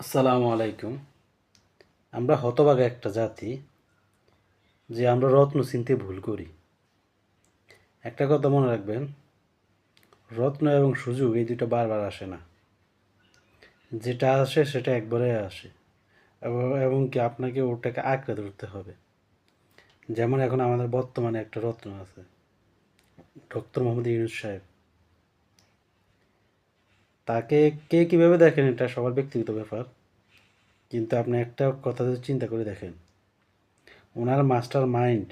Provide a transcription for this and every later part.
আসসালামু আলাইকুম। আমরা হতভাগা একটা জাতি যে আমরা রত্ন চিনতে ভুল করি। একটা কথা মনে রাখবেন, রত্ন এবং সুযোগ এই দুটো বারবার আসে না। যেটা আসে সেটা একবারে আসে, এবং কি আপনাকে ওটাকে আঁকড়ে ধরতে হবে। যেমন এখন আমাদের বর্তমানে একটা রত্ন আছে, ডক্টর মোহাম্মদ ইউনূস সাহেব। তাকে কে কীভাবে দেখেন এটা সবার ব্যক্তিগত ব্যাপার, কিন্তু আপনি একটা কথা যদি চিন্তা করে দেখেন, ওনার মাস্টার মাইন্ড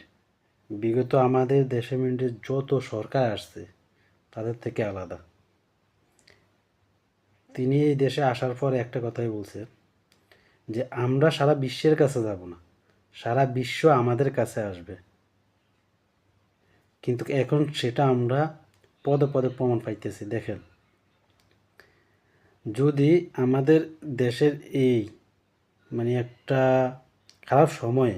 বিগত আমাদের দেশে মিন্টে যত সরকার আসছে তাদের থেকে আলাদা। তিনি এই দেশে আসার পর একটা কথাই বলছেন যে আমরা সারা বিশ্বের কাছে যাব না, সারা বিশ্ব আমাদের কাছে আসবে। কিন্তু এখন সেটা আমরা পদে পদে প্রমাণ পাইতেছি। দেখেন, যদি আমাদের দেশের এই একটা খারাপ সময়ে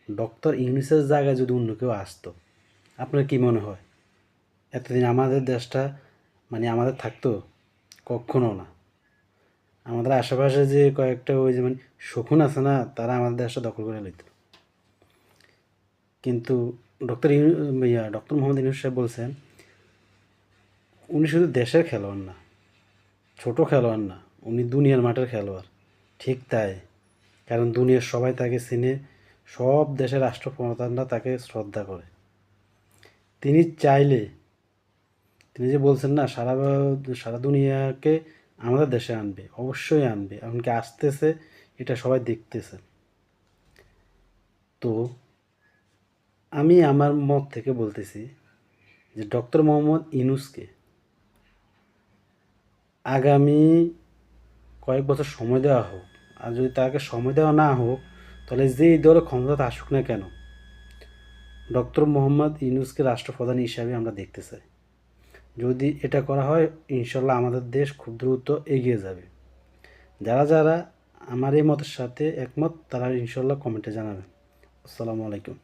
ডক্টর ইউনূসের জায়গায় যদি অন্য কেউ আসতো, আপনার কি মনে হয় এতদিন আমাদের দেশটা আমাদের থাকতো? কখনো না। আমাদের আশেপাশে যে কয়েকটা ওই যেমন শকুন আছে না, তারা আমাদের দেশটা দখল করে নিত। কিন্তু ডক্টর মোহাম্মদ ইউনূস সাহেব বলছেন, উনি শুধু দেশের খেলোয়াড় না, ছোট খেলোয়াড় না, উনি দুনিয়ার মাঠের খেলোয়াড়। ঠিক তাই, কারণ দুনিয়ার সবাই তাকে চিনে, সব দেশের রাষ্ট্রপ্রধানরা তাকে শ্রদ্ধা করে। তিনি চাইলে, তিনি যে বলছেন না সারা সারা দুনিয়াকে আমাদের দেশে আনবে, অবশ্যই আনবে, এমনকি আসতেছে, এটা সবাই দেখতেছে। তো আমি আমার মত থেকে বলতেছি যে ডক্টর মোহাম্মদ ইউনূসকে আগামী কয়েক বছর সময় দেওয়া হোক। আর যদি তাকে সময় দেওয়া না হোক, তাহলে যেই দলে ক্ষমতাতে আসুক না কেন, ডক্টর মোহাম্মদ ইউনূসকে রাষ্ট্রপ্রধান হিসাবে আমরা দেখতে চাই। যদি এটা করা হয়, ইনশাল্লাহ আমাদের দেশ খুব দ্রুত এগিয়ে যাবে। যারা যারা আমার এই মতের সাথে একমত, তারা ইনশাল্লাহ কমেন্টে জানাবেন। আসসালামু আলাইকুম।